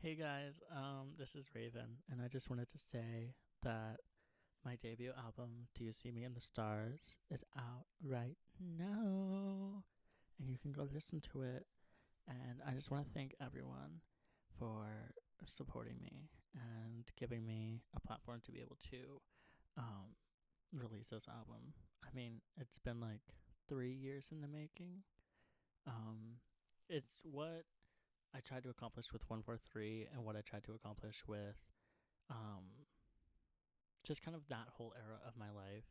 Hey guys, this is Raven, and I just wanted to say that my debut album, Do You See Me in the Stars, is out right now, and you can go listen to it. And I just want to thank everyone for supporting me and giving me a platform to be able to um, release this album. I mean, it's been like 3 years in the making. Um, it's what I tried to accomplish with 143 and what I tried to accomplish with um, just kind of that whole era of my life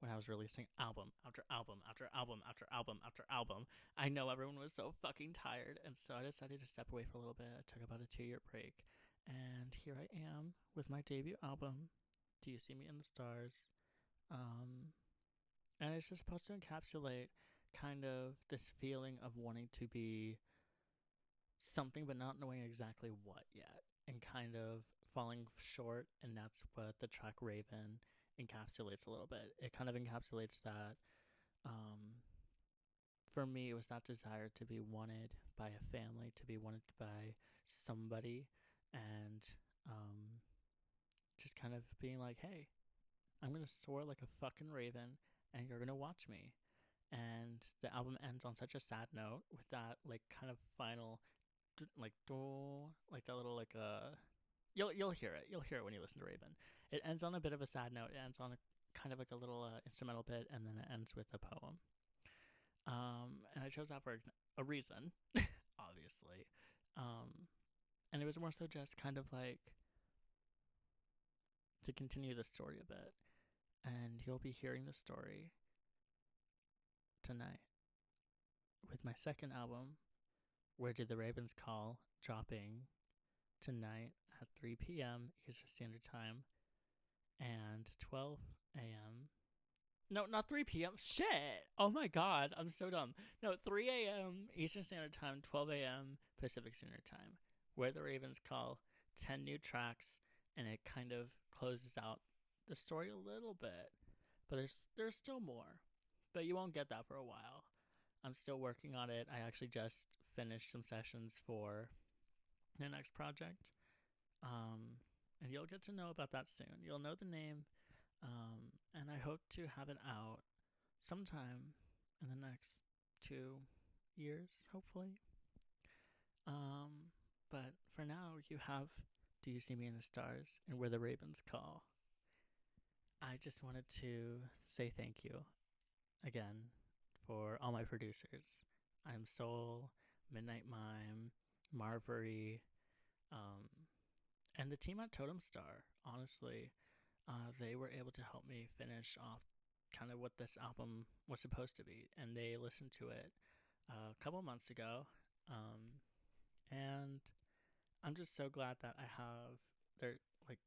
when I was releasing album after album after album after album after album. I know everyone was so fucking tired, and so I decided to step away for a little bit. I took about a 2 year break, and here I am with my debut album, Do You See Me in the Stars? Um, and it's just supposed to encapsulate kind of this feeling of wanting to be something but not knowing exactly what yet and kind of falling short, and that's what the track Raven encapsulates a little bit. It kind of encapsulates that. Um for me, it was that desire to be wanted by a family, to be wanted by somebody, and um just kind of being like, hey, I'm gonna soar like a fucking raven and you're gonna watch me. And the album ends on such a sad note with that like kind of final like do like that little like you'll hear it. You'll hear it when you listen to Raven. It ends on a bit of a sad note. It ends on a kind of like a little instrumental bit, and then it ends with a poem. And I chose that for a reason, obviously. Um, and it was more so just kind of like to continue the story a bit. And you'll be hearing the story tonight with my second album, Where Did the Ravens Call, dropping tonight at 3 p.m. Eastern Standard Time and 12 a.m. No, not 3 p.m. Shit. Oh my god, I'm so dumb. No, 3 a.m. Eastern Standard Time, 12 a.m. Pacific Standard Time, Where the Ravens Call, 10 new tracks, and it kind of closes out the story a little bit. But there's still more. But you won't get that for a while. I'm still working on it. I actually just finished some sessions for the next project. Um, and you'll get to know about that soon. You'll know the name, and I hope to have it out sometime in the next 2 years, hopefully. But for now, you have Do You See Me in the Stars and Where the Ravens Call. I just wanted to say thank you again for all my producers. I'm Soul, Midnight Mime, Marvery, um, and the team at Totem Star. Honestly, they were able to help me finish off kind of what this album was supposed to be, and they listened to it a couple months ago, and I'm just so glad that I have their like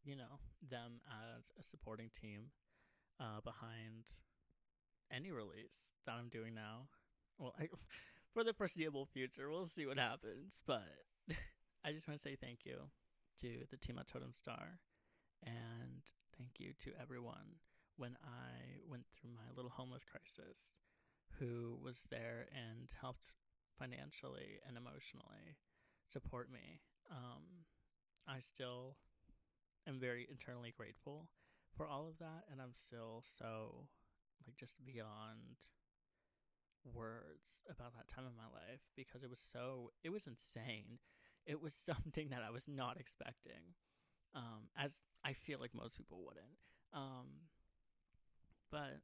them as a supporting team behind any release that I'm doing now. Well, for the foreseeable future, we'll see what happens, but I just want to say thank you to the team at Totem Star. And thank you to everyone when I went through my little homeless crisis who was there and helped financially and emotionally support me. I still am very internally grateful for all of that, and I'm still so like just beyond words about that time in my life because it was insane. It was something that I was not expecting, as I feel like most people wouldn't. Um, but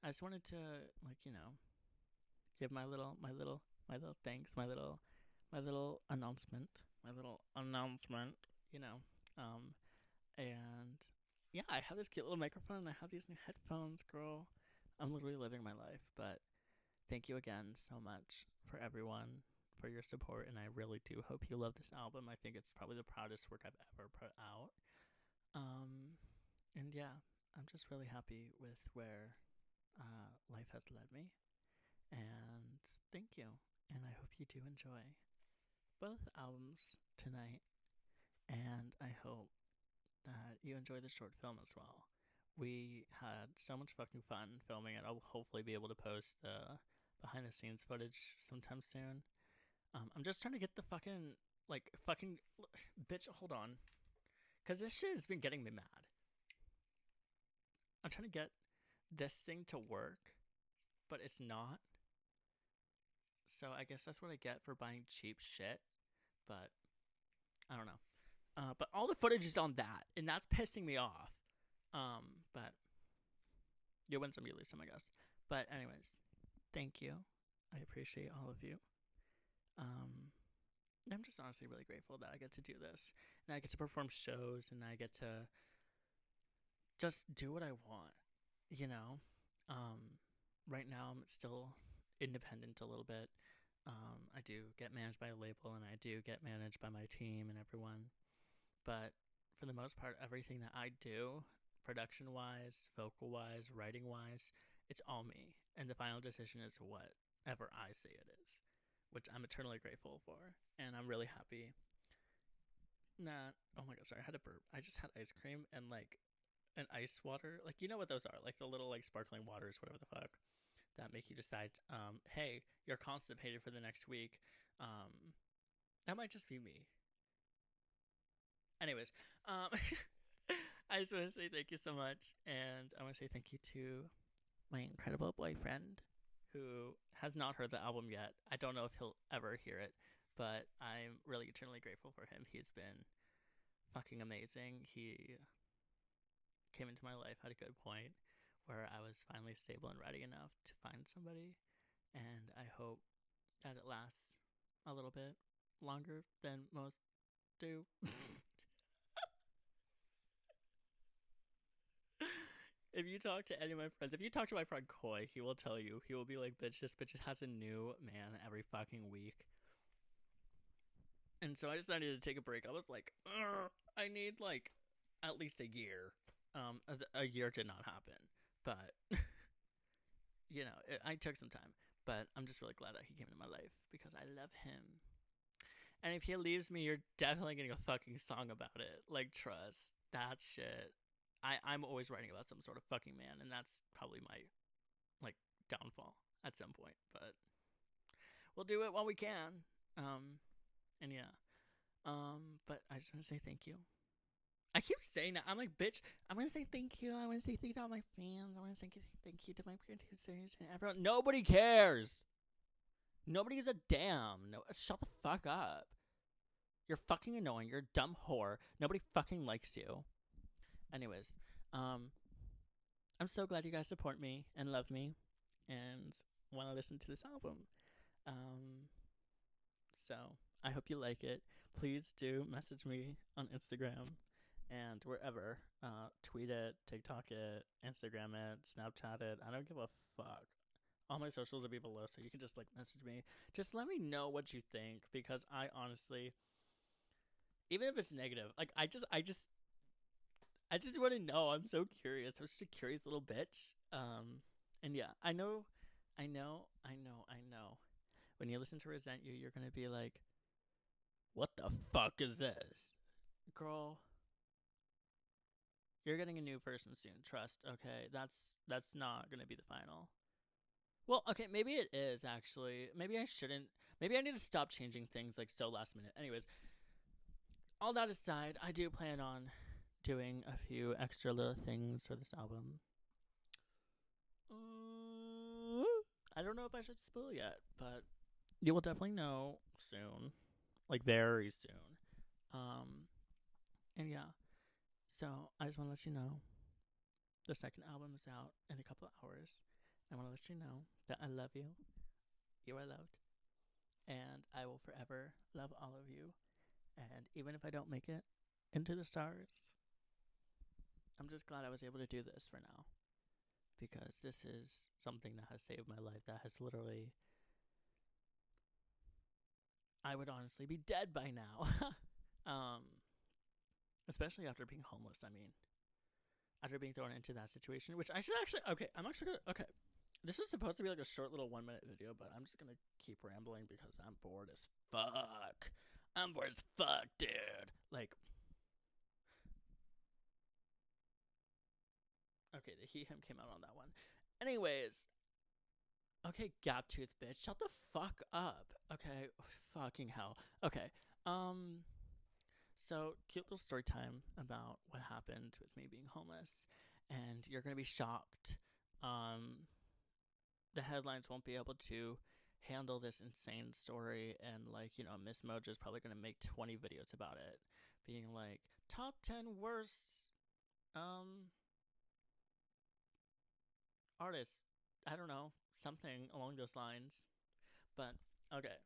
I just wanted to like give my little thanks, my little announcement. You know, um, and yeah, I have this cute little microphone and I have these new headphones, girl. I'm literally living my life, but thank you again so much for everyone for your support, and I really do hope you love this album. I think it's probably the proudest work I've ever put out. Um, and yeah, I'm just really happy with where life has led me. And thank you. And I hope you do enjoy both albums tonight. And I hope that you enjoy the short film as well. We had so much fucking fun filming it. I'll hopefully be able to post the behind the scenes footage sometime soon. I'm just trying to get the fucking Like, fucking, bitch, hold on. Because this shit has been getting me mad. I'm trying to get this thing to work, but it's not. So I guess that's what I get for buying cheap shit. But I don't know. But all the footage is on that, and that's pissing me off. But you win some, you lose some, I guess. But anyways, thank you. I appreciate all of you. I'm just honestly really grateful that I get to do this, and I get to perform shows, and I get to just do what I want. You know, right now I'm still independent a little bit. I do get managed by a label, and I do get managed by my team and everyone. But for the most part, everything that I do, production-wise, vocal-wise, writing-wise, it's all me. And the final decision is whatever I say it is, which I'm eternally grateful for. And I'm really happy. Oh my god, sorry, I had a burp. I just had ice cream and like an ice water. Like, you know what those are? Like the little like sparkling waters, whatever the fuck, that make you decide, hey, you're constipated for the next week. That might just be me. Anyways, I just want to say thank you so much, and I want to say thank you to my incredible boyfriend, who has not heard the album yet. I don't know if he'll ever hear it, but I'm really eternally grateful for him. He's been fucking amazing. He came into my life at a good point where I was finally stable and ready enough to find somebody, and I hope that it lasts a little bit longer than most do. If you talk to any of my friends, if you talk to my friend Coy, he will tell you, he will be like, bitch, this bitch has a new man every fucking week. And so I decided to take a break. I was like, I need like at least a year. A year did not happen, but you know, I took some time. But I'm just really glad that he came into my life because I love him. And if he leaves me, you're definitely getting a fucking song about it. Like, trust that shit. I'm always writing about some sort of fucking man, and that's probably my like downfall at some point. But we'll do it while we can. And yeah. But I just want to say thank you. I keep saying that. I'm like, bitch, I want to say thank you. I want to say thank you to all my fans. I want to say thank you to my producers and everyone. Nobody cares. Nobody gives a damn. No, shut the fuck up. You're fucking annoying. You're a dumb whore. Nobody fucking likes you. Anyways, I'm so glad you guys support me and love me and want to listen to this album. So I hope you like it. Please do message me on Instagram and wherever. Tweet it, TikTok it, Instagram it, Snapchat it. I don't give a fuck. All my socials will be below, so you can just like message me. Just let me know what you think, because I honestly, even if it's negative, like I just want to know. I'm so curious. I'm just a curious little bitch. And yeah, I know. When you listen to Resent You, you're gonna be like, what the fuck is this? Girl, you're getting a new person soon. Trust, okay? That's not gonna be the final. Well, okay, maybe it is, actually. Maybe I shouldn't. Maybe I need to stop changing things like so last minute. Anyways, all that aside, I do plan on doing a few extra little things for this album. I don't know if I should spoil yet, but you will definitely know soon. Like, very soon. And yeah. So, I just want to let you know the second album is out in a couple of hours. I want to let you know that I love you. You are loved. And I will forever love all of you. And even if I don't make it into the stars, I'm just glad I was able to do this for now. Because this is something that has saved my life. That has literally... I would honestly be dead by now. Especially after being homeless, I mean. After being thrown into that situation, which I should actually... Okay, I'm actually gonna... Okay. This is supposed to be like a short little 1 minute video, but I'm just gonna keep rambling because I'm bored as fuck. I'm bored as fuck, dude. Like... Okay, the he, him came out on that one. Anyways. Okay, gap tooth bitch. Shut the fuck up. Okay, fucking hell. Okay, Um, so cute little story time about what happened with me being homeless, and you're gonna be shocked. Um, the headlines won't be able to handle this insane story, and Miss Mojo's probably gonna make 20 videos about it, being like top 10 worst um artists. I don't know, something along those lines. But okay,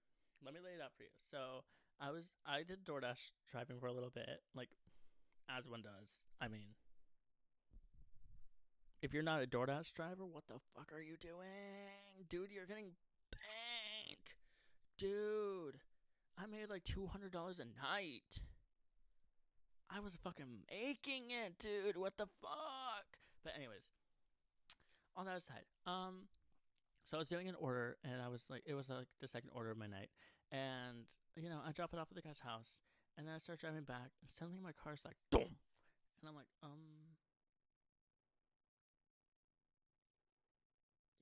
let me lay it out for you. So I did DoorDash driving for a little bit, like as one does. I mean, if you're not a DoorDash driver, what the fuck are you doing? Dude, you're getting banked. Dude, I made like $200 a night. I was fucking making it, dude. What the fuck? But anyways, on that aside, so I was doing an order, and it was like the second order of my night, and I drop it off at the guy's house, and then I start driving back, and suddenly my car's like, boom, and I'm like,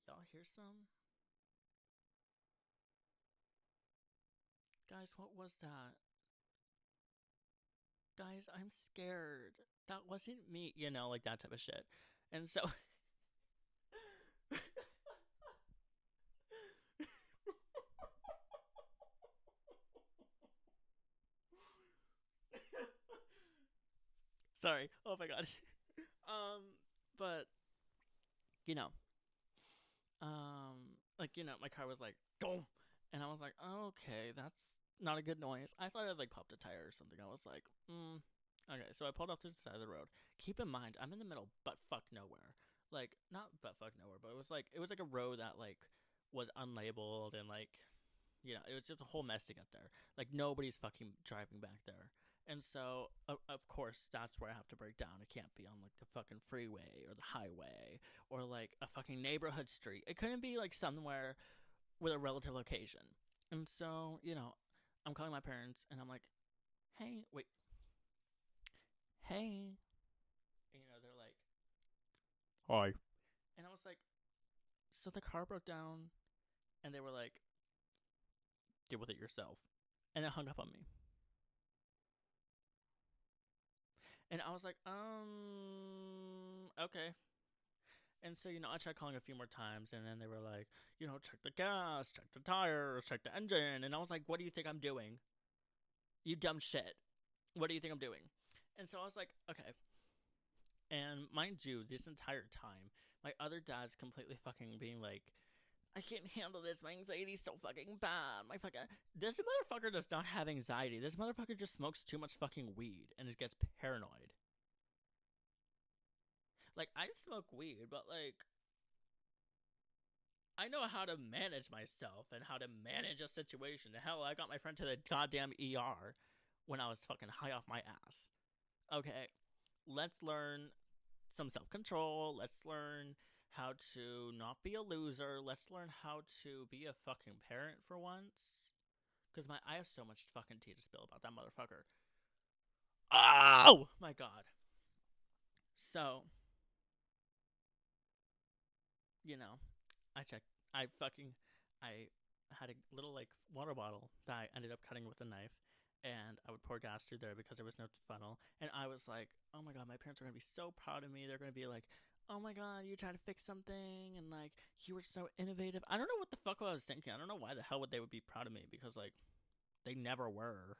y'all hear some? Guys, what was that? Guys, I'm scared. That wasn't me, like that type of shit. And so, sorry. Oh my god. But you know, my car was like, boom, and I was like, oh, okay, that's not a good noise. I thought I'd like popped a tire or something. I was like, okay. So I pulled off to the side of the road. Keep in mind, I'm in the middle, but fuck nowhere. Like not but fuck nowhere, but it was like a road that like was unlabeled, and it was just a whole mess to get there. Like nobody's fucking driving back there. And so, of course, that's where I have to break down. It can't be on like the fucking freeway or the highway or like a fucking neighborhood street. It couldn't be like somewhere with a relative location. And so, I'm calling my parents, and I'm like, hey, wait, hey. And, they're like, hi. And I was like, so the car broke down. And they were like, deal with it yourself. And it hung up on me. And I was like, okay. And so, I tried calling a few more times, and then they were like, check the gas, check the tires, check the engine. And I was like, what do you think I'm doing? You dumb shit. What do you think I'm doing? And so I was like, okay. And mind you, this entire time, my other dad's completely fucking being like, I can't handle this. My anxiety's so fucking bad. This motherfucker does not have anxiety. This motherfucker just smokes too much fucking weed and just gets paranoid. Like, I smoke weed, but I know how to manage myself and how to manage a situation. Hell, I got my friend to the goddamn ER when I was fucking high off my ass. Okay, let's learn some self-control. Let's learn how to not be a loser. Let's learn how to be a fucking parent for once. Because I have so much fucking tea to spill about that motherfucker. Oh my god. So, you know, I checked. I had a little like water bottle that I ended up cutting with a knife, and I would pour gas through there because there was no funnel. And I was like, oh my god, my parents are gonna be so proud of me. They're gonna be like, oh my god, you tried to fix something, and like you were so innovative. I don't know what the fuck I was thinking. I don't know why the hell would they would be proud of me, because like they never were.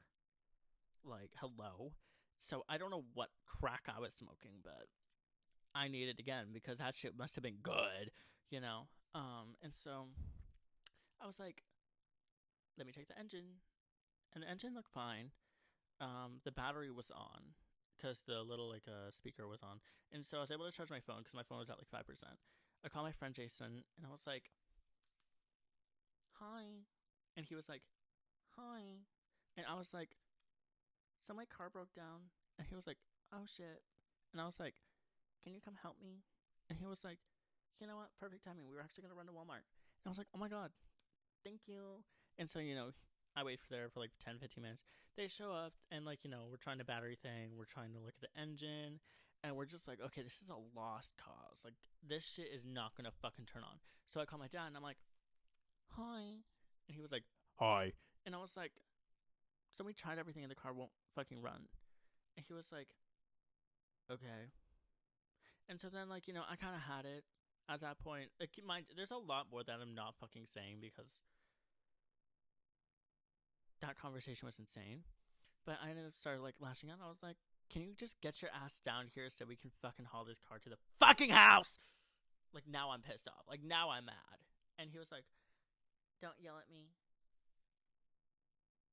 Like, hello. So I don't know what crack I was smoking, but I need it again because that shit must have been good, you know? And so I was like, let me check the engine. And the engine looked fine. The battery was on because the little speaker was on. And so I was able to charge my phone because my phone was at like 5%. I called my friend Jason, and I was like, hi. And he was like, hi. And I was like, so my car broke down. And he was like, oh shit. And I was like, can you come help me? And he was like, you know what? Perfect timing. We were actually going to run to Walmart. And I was like, oh my god, thank you. And so, I wait for there for like 10, 15 minutes. They show up, and we're trying to battery thing. We're trying to look at the engine. And we're just like, okay, this is a lost cause. Like, this shit is not going to fucking turn on. So I call my dad, and I'm like, hi. And he was like, hi. And I was like, So we tried everything and the car won't fucking run. And he was like, okay. And so then, like, you know, I kind of had it at that point. Like, there's a lot more that I'm not fucking saying because that conversation was insane. But I ended up started, like, lashing out. I was like, can you just get your ass down here so we can fucking haul this car to the fucking house? Like, now I'm pissed off. Like, now I'm mad. And he was like, don't yell at me.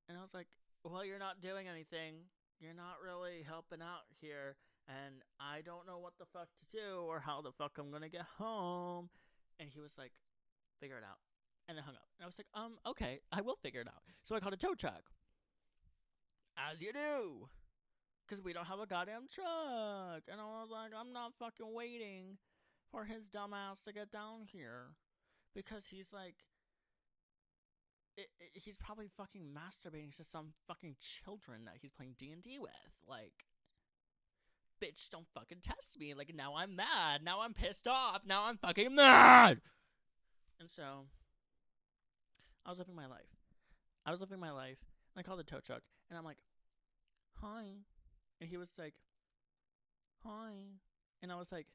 And I was like, well, you're not doing anything. You're not really helping out here. And I don't know what the fuck to do or how the fuck I'm gonna get home. And he was like, figure it out. And then hung up. And I was like, okay, I will figure it out. So I called a tow truck. As you do. Because we don't have a goddamn truck. And I was like, I'm not fucking waiting for his dumb ass to get down here. Because he's like, he's probably fucking masturbating to some fucking children that he's playing D&D with. Like, bitch, don't fucking test me. Like, now I'm mad. Now I'm pissed off. Now I'm fucking mad. And so, I was living my life. And I called the tow truck. And I'm like, hi. And he was like, hi. And I was like,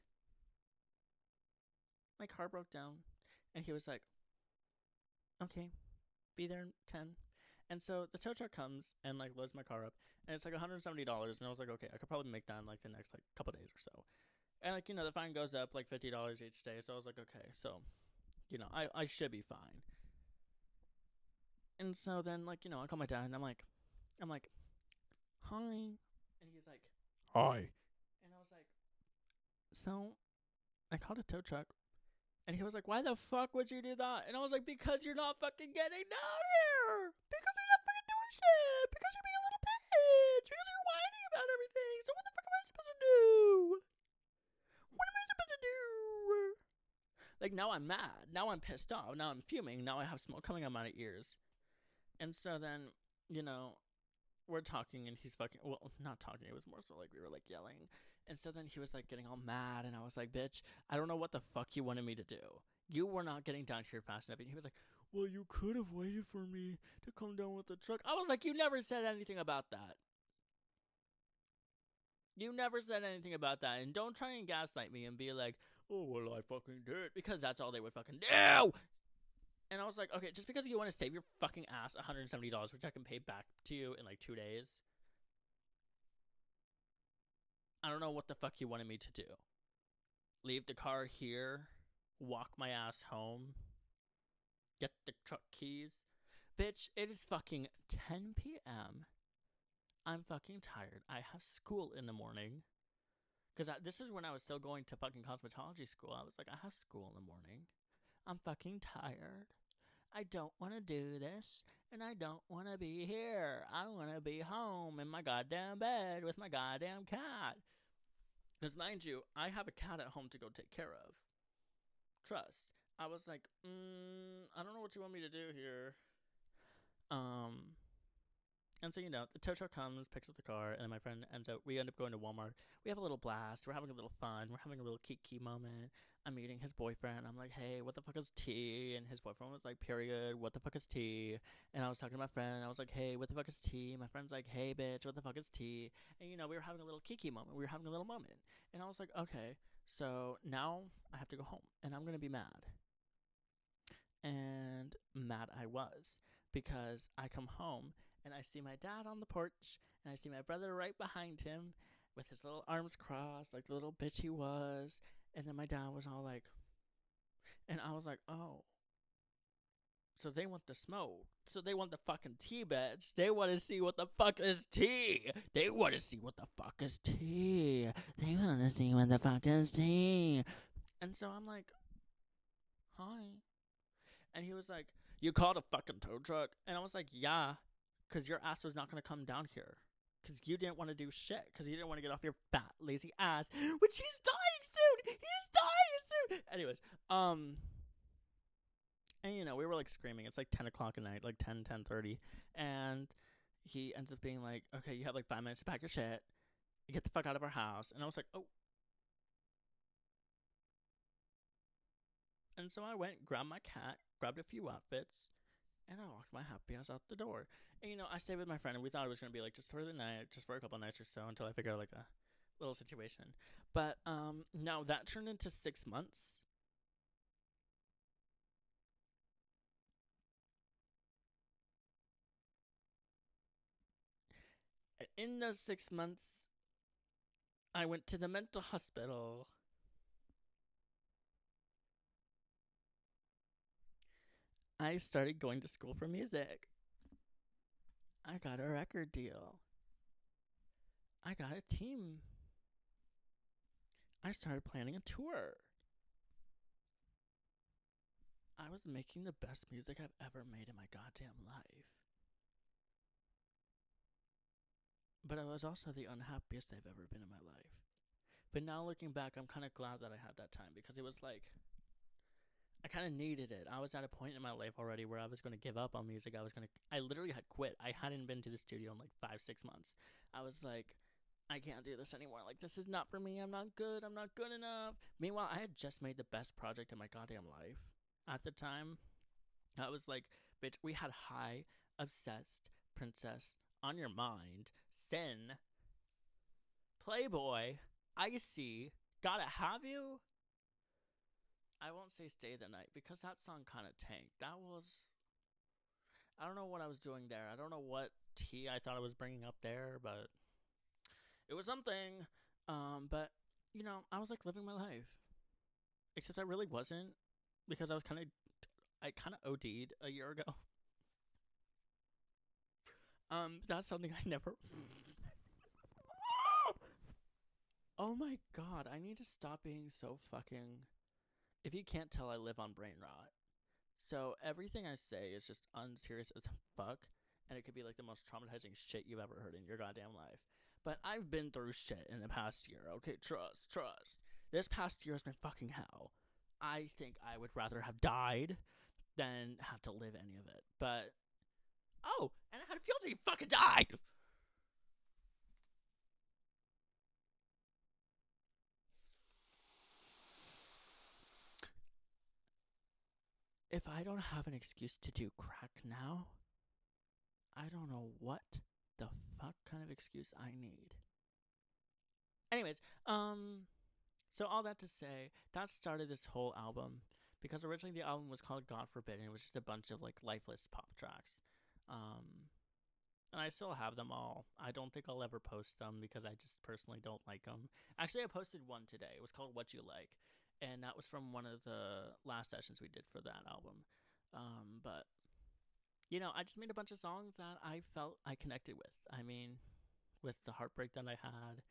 my car broke down. And he was like, okay, be there in 10. And so the tow truck comes and, like, loads my car up. And it's like $170. And I was like, okay, I could probably make that in, like, the next, like, couple days or so. And, like, you know, the fine goes up, like, $50 each day. So I was like, okay, so, you know, I should be fine. And so then, like, you know, I call my dad and I'm like, hi. And he's like, hi. And I was like, so I called a tow truck. And he was like, why the fuck would you do that? And I was like, because you're not fucking getting down here. Because you're not fucking doing shit. Because you're being a little bitch. Because you're whining about everything. So what the fuck am I supposed to do? What am I supposed to do? Like, now I'm mad. Now I'm pissed off. Now I'm fuming. Now I have smoke coming out my ears. And so then, you know, we're talking and he's fucking, well, not talking. It was more so like we were, like, yelling. And so then he was, like, getting all mad. And I was like, bitch, I don't know what the fuck you wanted me to do. You were not getting down here fast enough. And he was like, well, you could have waited for me to come down with the truck. I was like, you never said anything about that. You never said anything about that. And don't try and gaslight me and be like, oh, well, I fucking did. Because that's all they would fucking do. And I was like, okay, just because you want to save your fucking ass $170, which I can pay back to you in, like, 2 days. I don't know what the fuck you wanted me to do. Leave the car here, walk my ass home, get the truck keys. Bitch, it is fucking 10 p.m. I'm fucking tired. I have school in the morning. Because this is when I was still going to fucking cosmetology school. I was like, I have school in the morning. I'm fucking tired. I don't want to do this. And I don't want to be here. I want to be home in my goddamn bed with my goddamn cat. Because, mind you, I have a cat at home to go take care of. Trust. I was like, I don't know what you want me to do here. And so, you know, the tow truck comes, picks up the car, and then my friend we end up going to Walmart. We have a little blast. We're having a little fun. We're having a little kiki moment. I'm meeting his boyfriend. I'm like, hey, what the fuck is tea? And his boyfriend was like, period, what the fuck is tea? And I was talking to my friend. I was like, hey, what the fuck is tea? My friend's like, hey, bitch, what the fuck is tea? And, you know, we were having a little kiki moment. We were having a little moment. And I was like, okay, so now I have to go home. And I'm going to be mad. And mad I was. Because I come home. And I see my dad on the porch, and I see my brother right behind him with his little arms crossed, like the little bitch he was. And then my dad was all like, and I was like, oh. So they want the smoke. So they want the fucking tea, bitch. They want to see what the fuck is tea. They want to see what the fuck is tea. They want to see what the fuck is tea. And so I'm like, hi. And he was like, you called a fucking tow truck? And I was like, yeah. Because your ass was not going to come down here. Because you didn't want to do shit. Because you didn't want to get off your fat, lazy ass. Which he's dying soon. He's dying soon. Anyways, and, you know, we were, like, screaming. It's, like, 10 o'clock at night. Like, 10:30. And he ends up being like, okay, you have, like, 5 minutes to pack your shit. Get the fuck out of our house. And I was like, oh. And so I went, grabbed my cat, grabbed a few outfits. And I walked my happy ass out the door. And, I stayed with my friend, and we thought it was going to be, like, just for the night, just for a couple nights or so until I figured out, like, a little situation. But, no, that turned into 6 months. And in those 6 months, I went to the mental hospital. I started going to school for music. I got a record deal. I got a team. I started planning a tour. I was making the best music I've ever made in my goddamn life. But I was also the unhappiest I've ever been in my life. But now looking back, I'm kind of glad that I had that time because it was like, I kind of needed it. I was at a point in my life already where I was going to give up on music. I literally had quit. I hadn't been to the studio in like 5-6 months. I was like, I can't do this anymore. Like, this is not for me. I'm not good. I'm not good enough. Meanwhile, I had just made the best project in my goddamn life at the time. I was like, bitch, we had High, Obsessed, Princess, On Your Mind, Sin, Playboy, Icy, Gotta Have You. I won't say Stay the Night because that song kind of tanked. I don't know what I was doing there. I don't know what tea I thought I was bringing up there, but it was something. But, I was like living my life. Except I really wasn't because I kind of OD'd a year ago. That's something I never. Oh my god, I need to stop being so fucking. If you can't tell, I live on brain rot. So everything I say is just unserious as fuck, and it could be like the most traumatizing shit you've ever heard in your goddamn life. But I've been through shit in the past year, okay? Trust. This past year has been fucking hell. I think I would rather have died than have to live any of it. But, oh, and how do you feel till you fucking died? If I don't have an excuse to do crack now, I don't know what the fuck kind of excuse I need. Anyways, so all that to say, that started this whole album because originally the album was called God Forbidden. It was just a bunch of like lifeless pop tracks. And I still have them all. I don't think I'll ever post them because I just personally don't like them. Actually, I posted one today. It was called What You Like, and that was from one of the last sessions we did for that album. But I just made a bunch of songs that I felt I connected with. I mean, with the heartbreak that I had,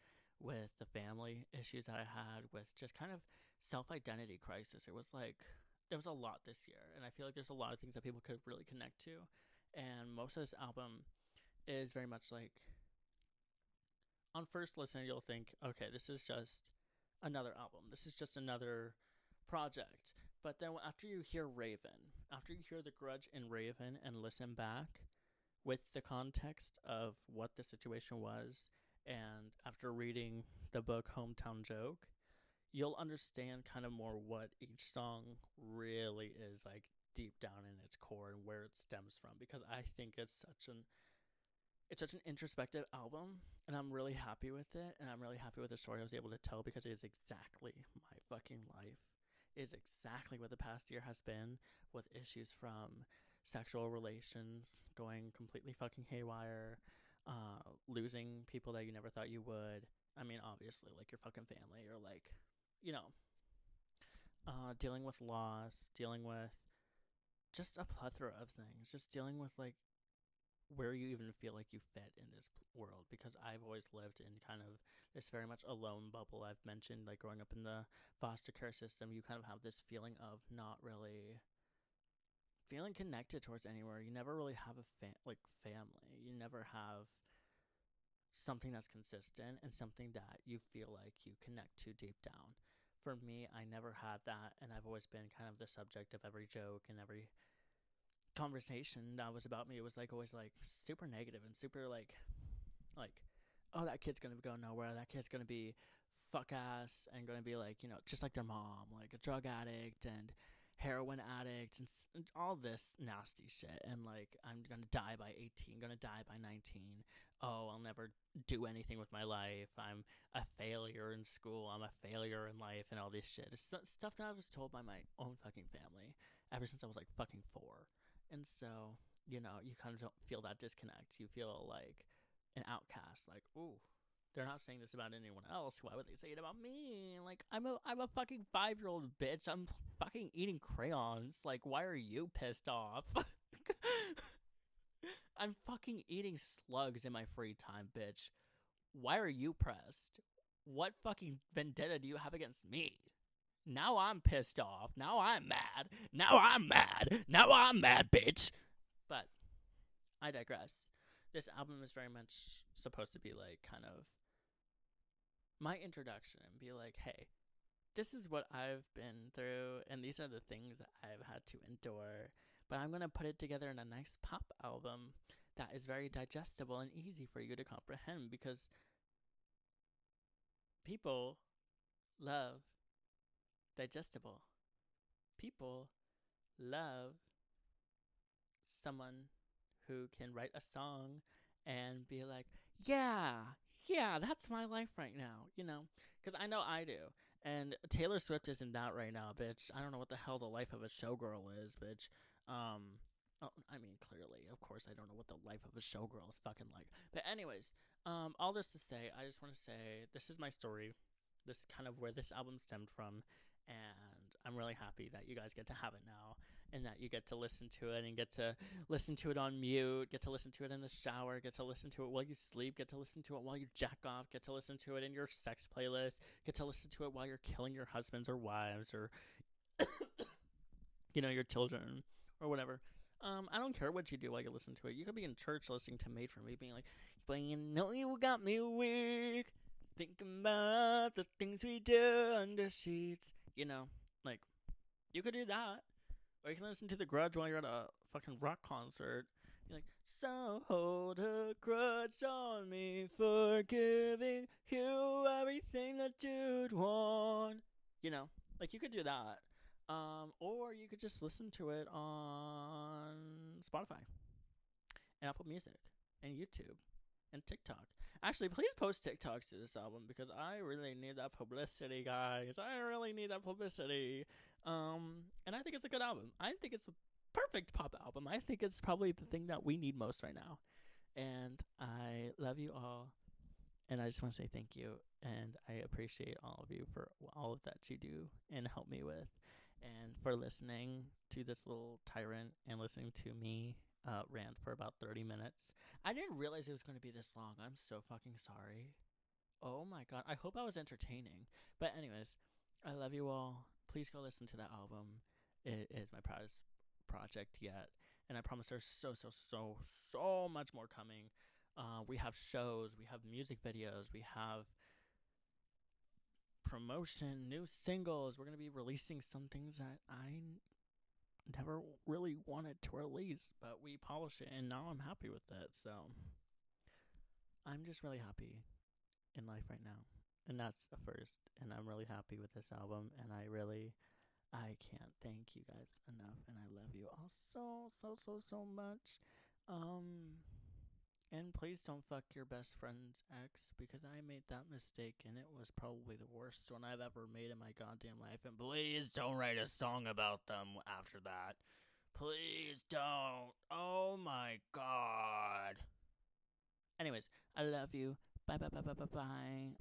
with the family issues that I had, with just kind of self-identity crisis. It was like there was a lot this year, and I feel like there's a lot of things that people could really connect to. And most of this album is very much like, on first listen, you'll think, okay, this is just another album. This is just another project. But then after you hear Raven, after you hear The Grudge and Raven and listen back with the context of what the situation was, and after reading the book Hometown Joke, you'll understand kind of more what each song really is like deep down in its core and where it stems from, because I think it's such an introspective album, and I'm really happy with it, and I'm really happy with the story I was able to tell because it is exactly my fucking life. It is exactly what the past year has been, with issues from sexual relations going completely fucking haywire, losing people that you never thought you would. I mean, obviously, like your fucking family, or like, you know, dealing with loss, dealing with just a plethora of things, just dealing with like where you even feel like you fit in this world, because I've always lived in kind of this very much alone bubble. I've mentioned, like, growing up in the foster care system, you kind of have this feeling of not really feeling connected towards anywhere. You never really have a family. You never have something that's consistent and something that you feel like you connect to deep down. For me, I never had that, and I've always been kind of the subject of every joke and every conversation that was about me. It was like always like super negative and super like, oh, that kid's gonna go nowhere. That kid's gonna be fuck ass and gonna be like, just like their mom, like a drug addict, and heroin addict and all this nasty shit. And like, I'm gonna die by 18, gonna die by 19. Oh, I'll never do anything with my life. I'm a failure in school. I'm a failure in life, and all this shit. It's stuff that I was told by my own fucking family ever since I was like fucking 4. And so, you know, you kind of don't feel that disconnect. You feel like an outcast. Like, ooh, they're not saying this about anyone else. Why would they say it about me? Like, I'm a fucking 5-year-old bitch. I'm fucking eating crayons. Like, why are you pissed off? I'm fucking eating slugs in my free time, bitch. Why are you pressed? What fucking vendetta do you have against me? Now I'm pissed off. Now I'm mad. Now I'm mad. Now I'm mad, bitch. But I digress. This album is very much supposed to be like kind of my introduction and be like, hey, this is what I've been through, and these are the things that I've had to endure. But I'm going to put it together in a nice pop album that is very digestible and easy for you to comprehend, because people love digestible. People love someone who can write a song and be like, yeah, that's my life right now, you know? Because I know I do. And Taylor Swift isn't that right now, bitch. I don't know what the hell the life of a showgirl is, bitch. I mean, clearly, of course, I don't know what the life of a showgirl is fucking like. But anyways, all this to say, I just want to say, this is my story. This is kind of where this album stemmed from. And I'm really happy that you guys get to have it now, and that you get to listen to it and get to listen to it on mute, get to listen to it in the shower, get to listen to it while you sleep, get to listen to it while you jack off, get to listen to it in your sex playlist, get to listen to it while you're killing your husbands or wives or, you know, your children or whatever. I don't care what you do while you listen to it. You could be in church listening to Made for Me being like, but you know you got me weak, thinking about the things we do under sheets. You know, like, you could do that. Or you can listen to The Grudge while you're at a fucking rock concert. You're like, so hold a grudge on me for giving you everything that you'd want. You know, like, you could do that. Or you could just listen to it on Spotify and Apple Music and YouTube and TikTok. Actually, please post TikToks to this album, because I really need that publicity, guys. I really need that publicity. And I think it's a good album. I think it's a perfect pop album. I think it's probably the thing that we need most right now. And I love you all. And I just want to say thank you. And I appreciate all of you for all of that you do and help me with. And for listening to this little tyrant and listening to me rant for about 30 minutes. I didn't realize it was going to be this long. I'm so fucking sorry. Oh my god. I hope I was entertaining. But anyways, I love you all. Please go listen to that album. It is my proudest project yet. And I promise there's so much more coming. We have shows. We have music videos. We have promotion, new singles. We're going to be releasing some things that I never really wanted to release, but we polish it, and now I'm happy with it. So I'm just really happy in life right now, and that's a first. And I'm really happy with this album, and I can't thank you guys enough, and I love you all so much. And please don't fuck your best friend's ex, because I made that mistake, and it was probably the worst one I've ever made in my goddamn life. And please don't write a song about them after that. Please don't. Oh my god. Anyways, I love you. Bye.